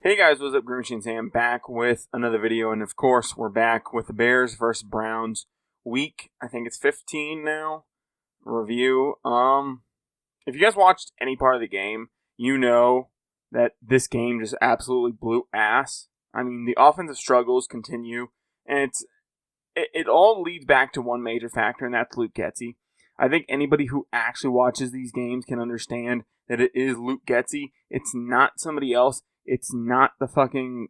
Hey guys, what's up? GreenMachineSam back with another video, and of course, we're back with the Bears versus Browns week. I think it's 15 now. Review. If you guys watched any part of the game, you know that this game just absolutely blew ass. I mean, the offensive struggles continue, and it all leads back to one major factor, and that's Luke Getsy. I think anybody who actually watches these games can understand that it is Luke Getsy. It's not somebody else. It's not the fucking,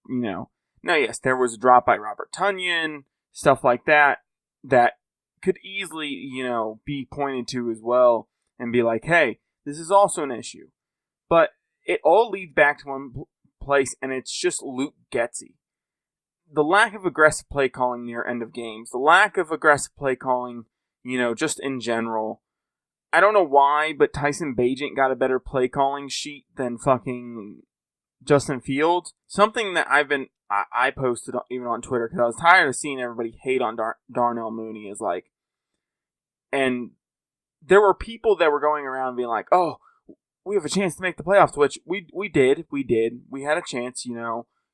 Now, yes, there was a drop by Robert Tonyan, stuff like that could easily, be pointed to as well and be like, hey, this is also an issue. But it all leads back to one place, and it's just Luke Getsy. The lack of aggressive play calling near end of games, the lack of aggressive play calling, just in general. I don't know why, but Tyson Bagent got a better play calling sheet than fucking Justin Fields. Something that I posted even on Twitter because I was tired of seeing everybody hate on Darnell Mooney is like, and there were people that were going around being like, oh, we have a chance to make the playoffs, which we did. We had a chance,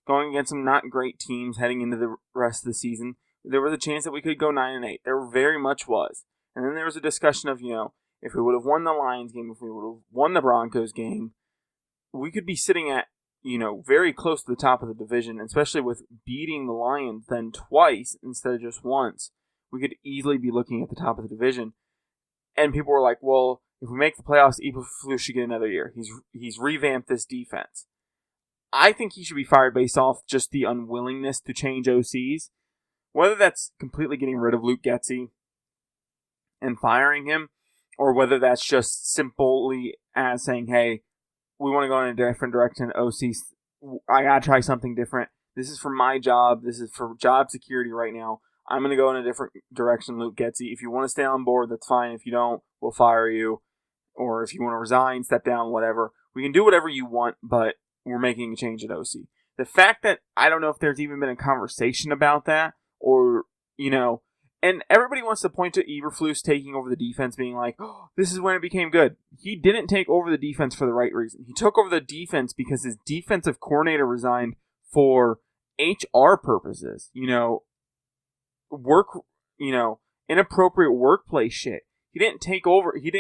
going against some not great teams heading into the rest of the season. There was a chance that we could go 9-8. There very much was. And then there was a discussion of, if we would have won the Lions game, if we would have won the Broncos game, we could be sitting at, very close to the top of the division, especially with beating the Lions then twice instead of just once. We could easily be looking at the top of the division. And people were like, well, if we make the playoffs, Eberflus should get another year. He's revamped this defense. I think he should be fired based off just the unwillingness to change OCs. Whether that's completely getting rid of Luke Getsy and firing him, or whether that's just simply as saying, hey, we want to go in a different direction. OCs, I got to try something different. This is for my job. This is for job security right now. I'm going to go in a different direction, Luke Getsy. If you want to stay on board, that's fine. If you don't, we'll fire you. Or if you want to resign, step down, whatever. We can do whatever you want, but we're making a change at OC. The fact that I don't know if there's even been a conversation about that, or, and everybody wants to point to Eberflus taking over the defense, being like, oh, this is when it became good. He didn't take over the defense for the right reason. He took over the defense because his defensive coordinator resigned for HR purposes. Inappropriate workplace shit. He didn't take over. He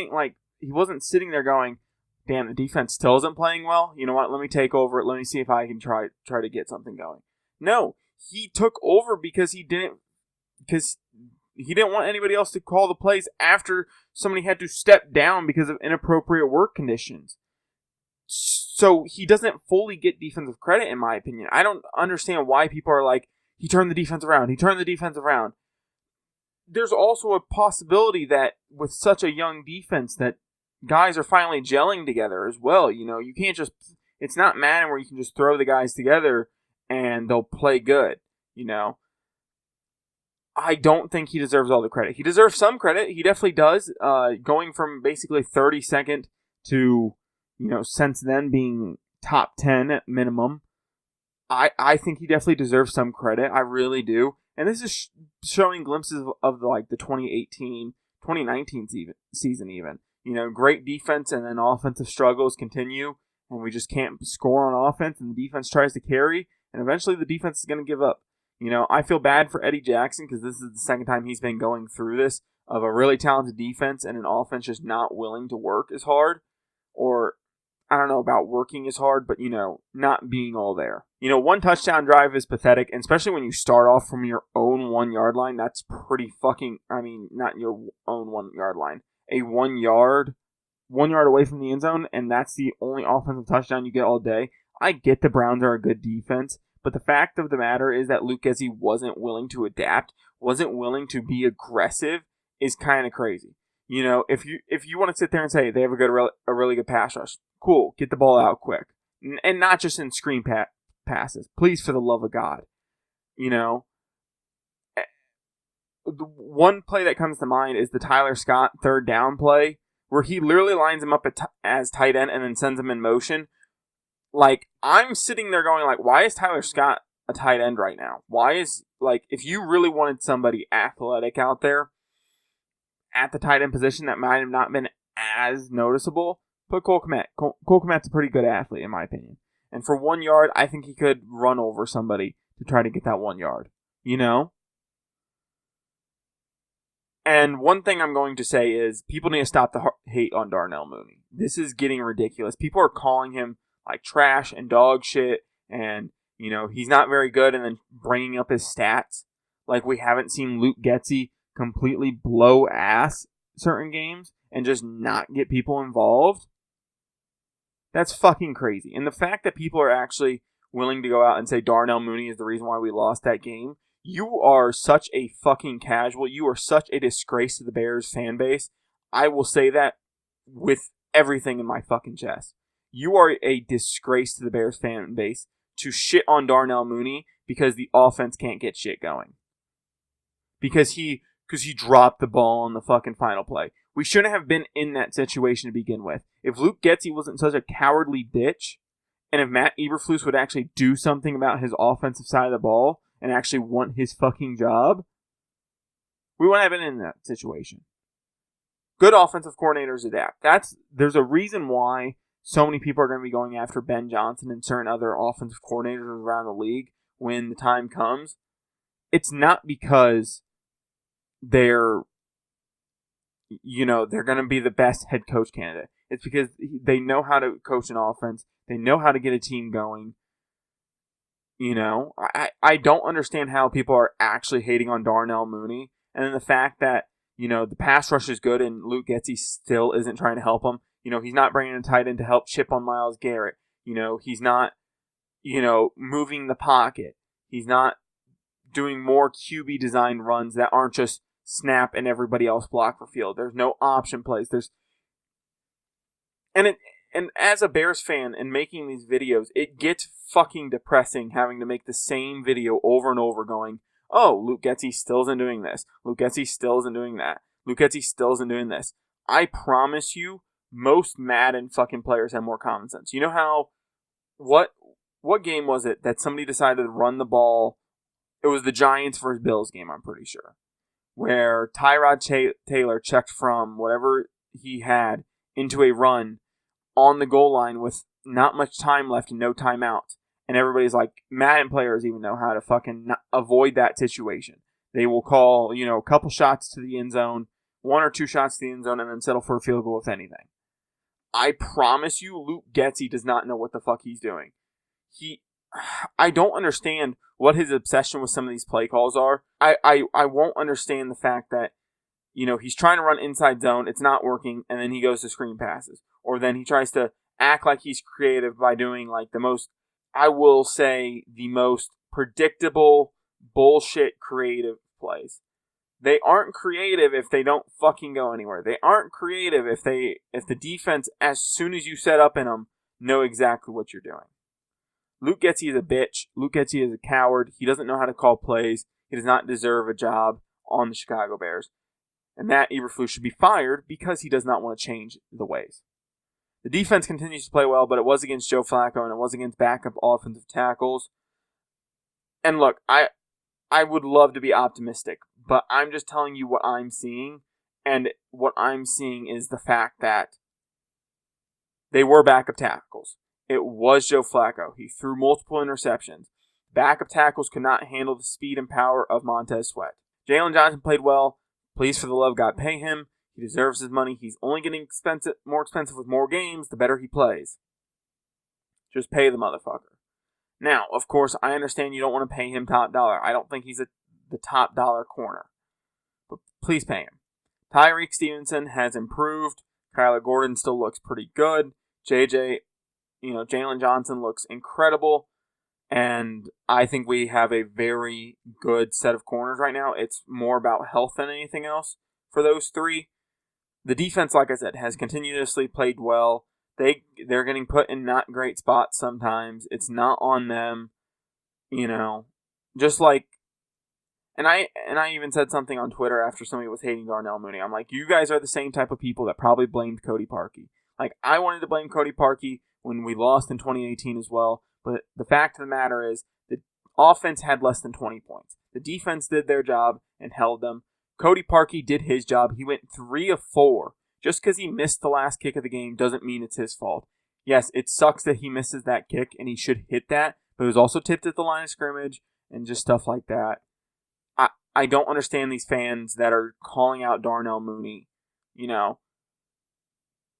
wasn't sitting there going, damn, the defense still isn't playing well. You know what? Let me take over it. Let me see if I can try to get something going. No, he took over because he didn't want anybody else to call the plays after somebody had to step down because of inappropriate work conditions. So he doesn't fully get defensive credit, in my opinion. I don't understand why people are like, he turned the defense around. There's also a possibility that with such a young defense that guys are finally gelling together as well. You can't just, it's not Madden where you can just throw the guys together and they'll play good, I don't think he deserves all the credit. He deserves some credit. He definitely does. Going from basically 32nd to, since then being top 10 at minimum, I think he definitely deserves some credit. I really do. And this is showing glimpses of the 2019 season even. Great defense and then offensive struggles continue, and we just can't score on offense, and the defense tries to carry, and eventually the defense is going to give up. I feel bad for Eddie Jackson because this is the second time he's been going through this of a really talented defense and an offense just not willing to work as hard, or I don't know about working as hard, but, not being all there. One touchdown drive is pathetic, and especially when you start off from your own 1 yard line, that's pretty not your own 1 yard line. A 1 yard away from the end zone, and that's the only offensive touchdown you get all day. I get the Browns are a good defense, but the fact of the matter is that Luke Getsy wasn't willing to adapt, wasn't willing to be aggressive, is kind of crazy. If you want to sit there and say they have a really good pass rush, cool, get the ball out quick, and not just in screen passes. Please, for the love of God, The one play that comes to mind is the Tyler Scott third down play, where he literally lines him up as tight end and then sends him in motion. I'm sitting there going, why is Tyler Scott a tight end right now? Why is, if you really wanted somebody athletic out there at the tight end position that might have not been as noticeable, put Cole Kmet. Cole Kmet's a pretty good athlete, in my opinion. And for 1 yard, I think he could run over somebody to try to get that 1 yard. You know? And one thing I'm going to say is people need to stop the hate on Darnell Mooney. This is getting ridiculous. People are calling him like trash and dog shit, and he's not very good, and then bringing up his stats. Like we haven't seen Luke Getsy completely blow ass certain games and just not get people involved. That's fucking crazy. And the fact that people are actually willing to go out and say Darnell Mooney is the reason why we lost that game, you are such a fucking casual. You are such a disgrace to the Bears fan base. I will say that with everything in my fucking chest. You are a disgrace to the Bears fan base to shit on Darnell Mooney because the offense can't get shit going. Because he dropped the ball on the fucking final play. We shouldn't have been in that situation to begin with. If Luke Getsy wasn't such a cowardly bitch, and if Matt Eberflus would actually do something about his offensive side of the ball and actually want his fucking job, we wouldn't have been in that situation. Good offensive coordinators adapt. There's a reason why so many people are going to be going after Ben Johnson and certain other offensive coordinators around the league when the time comes. It's not because they're going to be the best head coach candidate. It's because they know how to coach an offense. They know how to get a team going. I don't understand how people are actually hating on Darnell Mooney. And then the fact that, the pass rush is good and Luke Getsy still isn't trying to help him. He's not bringing a tight end to help chip on Myles Garrett. He's not, moving the pocket. He's not doing more QB design runs that aren't just snap and everybody else block for field. There's no option plays. And as a Bears fan and making these videos, it gets fucking depressing having to make the same video over and over going, oh, Luke Getsy still isn't doing this. Luke Getsy still isn't doing that. Luke Getsy still isn't doing this. I promise you, most Madden fucking players have more common sense. You know how, what game was it that somebody decided to run the ball? It was the Giants versus Bills game, I'm pretty sure, where Tyrod Taylor checked from whatever he had into a run on the goal line with not much time left and no timeouts. And everybody's like, Madden players even know how to fucking avoid that situation. They will call, a couple shots to the end zone, 1 or 2 shots to the end zone, and then settle for a field goal if anything. I promise you, Luke Getsy does not know what the fuck he's doing. I don't understand what his obsession with some of these play calls are. I won't understand the fact that, he's trying to run inside zone, it's not working, and then he goes to screen passes. Or then he tries to act like he's creative by doing like the most predictable bullshit creative plays. They aren't creative if they don't fucking go anywhere. They aren't creative if the defense, as soon as you set up in them, know exactly what you're doing. Luke Getsy is a bitch. Luke Getsy is a coward. He doesn't know how to call plays. He does not deserve a job on the Chicago Bears. And Matt Eberflus should be fired because he does not want to change the ways. The defense continues to play well, but it was against Joe Flacco and it was against backup offensive tackles. And look, I would love to be optimistic, but I'm just telling you what I'm seeing. And what I'm seeing is the fact that they were backup tackles. It was Joe Flacco. He threw multiple interceptions. Backup tackles could not handle the speed and power of Montez Sweat. Jalen Johnson played well. Please, for the love of God, pay him. He deserves his money. He's only getting more expensive with more games, the better he plays. Just pay the motherfucker. Now, of course, I understand you don't want to pay him top dollar. I don't think he's the top dollar corner. But please pay him. Tyreek Stevenson has improved. Kyler Gordon still looks pretty good. Jalen Johnson looks incredible. And I think we have a very good set of corners right now. It's more about health than anything else for those three. The defense, like I said, has continuously played well. They're getting put in not great spots sometimes. It's not on them, just like. And I even said something on Twitter after somebody was hating Darnell Mooney. I'm like, you guys are the same type of people that probably blamed Cody Parkey. Like, I wanted to blame Cody Parkey when we lost in 2018 as well. But the fact of the matter is, the offense had less than 20 points. The defense did their job and held them. Cody Parkey did his job. He went 3 of 4. Just because he missed the last kick of the game doesn't mean it's his fault. Yes, it sucks that he misses that kick, and he should hit that, but it was also tipped at the line of scrimmage, and just stuff like that. I don't understand these fans that are calling out Darnell Mooney. You know,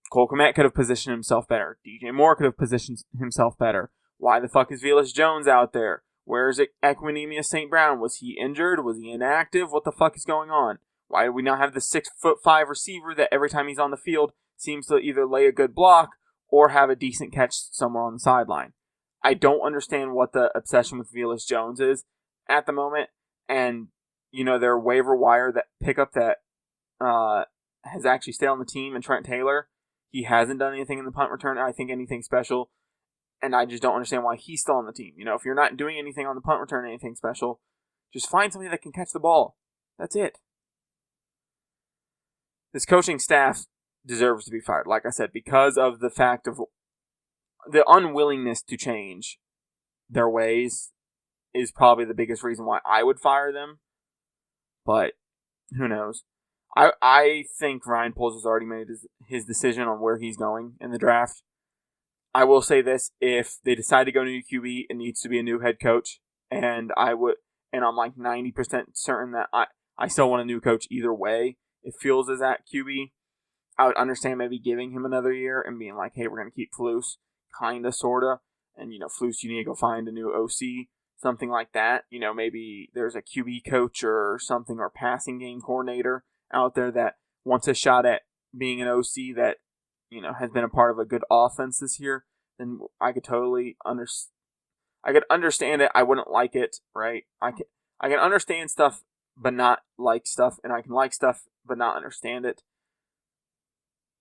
Cole Kmet could have positioned himself better. DJ Moore could have positioned himself better. Why the fuck is Velus Jones out there? Where is Equinemius St. Brown? Was he injured? Was he inactive? What the fuck is going on? Why do we not have the 6'5" receiver that every time he's on the field seems to either lay a good block or have a decent catch somewhere on the sideline? I don't understand what the obsession with Velus Jones is at the moment. And, you know, their waiver wire that pickup that has actually stayed on the team, and Trent Taylor, he hasn't done anything in the punt return, I think anything special. And I just don't understand why he's still on the team. You know, if you're not doing anything on the punt return, anything special, just find somebody that can catch the ball. That's it. This coaching staff deserves to be fired, like I said, because of the fact of the unwillingness to change their ways is probably the biggest reason why I would fire them. But who knows? I think Ryan Poles has already made his decision on where he's going in the draft. I will say this: if they decide to go new QB, it needs to be a new head coach, and I'm like 90% certain that I still want a new coach either way. It feels as at QB, I would understand maybe giving him another year and being like, hey, we're gonna keep Flus, kinda, sorta, and Flus, you need to go find a new OC, something like that. Maybe there's a QB coach or something, or passing game coordinator out there that wants a shot at being an OC that has been a part of a good offense this year. Then I could totally understand it. I wouldn't like it, right? I can understand stuff but not like stuff, and I can like stuff but not understand it.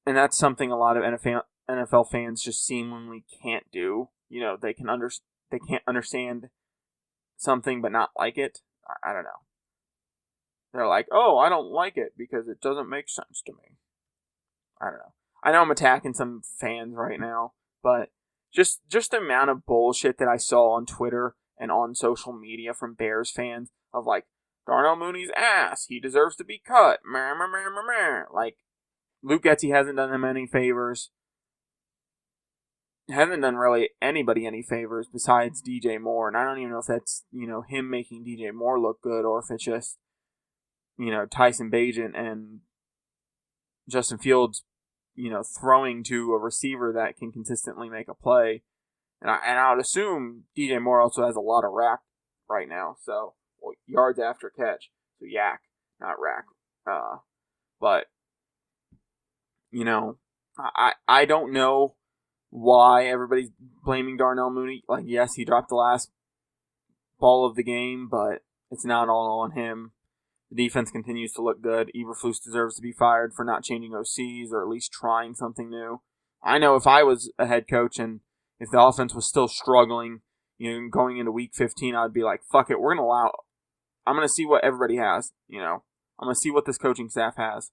And that's something a lot of NFL fans just seemingly can't do. They can't understand something but not like it. I don't know. They're like, oh, I don't like it because it doesn't make sense to me. I don't know. I know I'm attacking some fans right now, but just the amount of bullshit that I saw on Twitter and on social media from Bears fans of like, Darnell Mooney's ass, he deserves to be cut. Like, Luke Getsy hasn't done him any favors. Hasn't done really anybody any favors besides DJ Moore, and I don't even know if that's him making DJ Moore look good, or if it's just Tyson Bagent and Justin Fields throwing to a receiver that can consistently make a play. And I would assume DJ Moore also has a lot of rack right now, so yards after catch. So yak, not rack. But I don't know why everybody's blaming Darnell Mooney. Like, yes, he dropped the last ball of the game, but it's not all on him. The defense continues to look good. Eberflus deserves to be fired for not changing OCs or at least trying something new. I know if I was a head coach and if the offense was still struggling, going into week 15, I'd be like, fuck it, I'm going to see what everybody has. I'm going to see what this coaching staff has.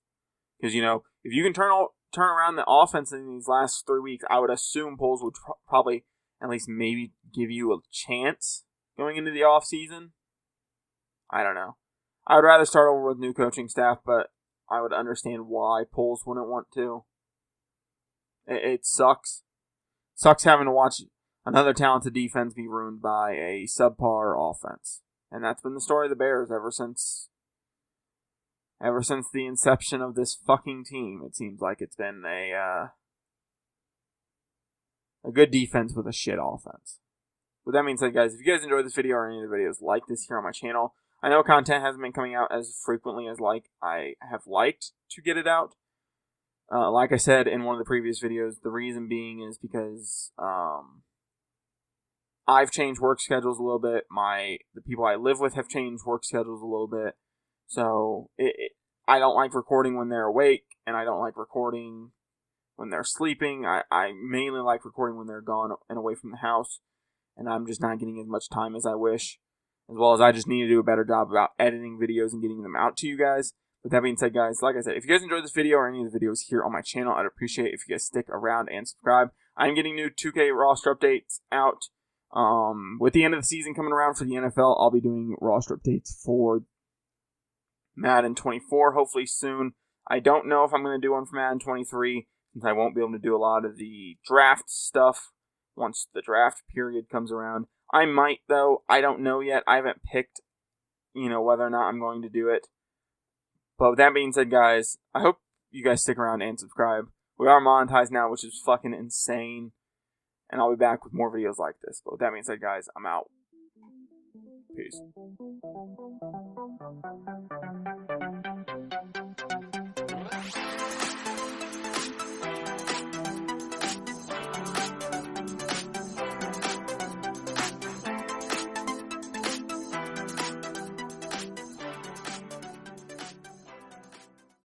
Because, if you can turn around the offense in these last 3 weeks, I would assume Poles would probably at least maybe give you a chance going into the offseason. I don't know. I would rather start over with new coaching staff, but I would understand why Poles wouldn't want to. It sucks. Sucks having to watch another talented defense be ruined by a subpar offense. And that's been the story of the Bears ever since the inception of this fucking team. It seems like it's been a good defense with a shit offense. With that being said, guys, if you guys enjoyed this video or any of the videos, like this here on my channel. I know content hasn't been coming out as frequently as I have liked to get it out. Like I said in one of the previous videos, the reason being is because I've changed work schedules a little bit. The people I live with have changed work schedules a little bit. So I don't like recording when they're awake, and I don't like recording when they're sleeping. I mainly like recording when they're gone and away from the house, and I'm just not getting as much time as I wish. As well as I just need to do a better job about editing videos and getting them out to you guys. With that being said, guys, like I said, if you guys enjoyed this video or any of the videos here on my channel, I'd appreciate it if you guys stick around and subscribe. I'm getting new 2K roster updates out. With the end of the season coming around for the NFL, I'll be doing roster updates for Madden 24 hopefully soon. I don't know if I'm going to do one for Madden 23. since I won't be able to do a lot of the draft stuff once the draft period comes around. I might, though. I don't know yet. I haven't picked, whether or not I'm going to do it. But with that being said, guys, I hope you guys stick around and subscribe. We are monetized now, which is fucking insane. And I'll be back with more videos like this. But with that being said, guys, I'm out. Peace.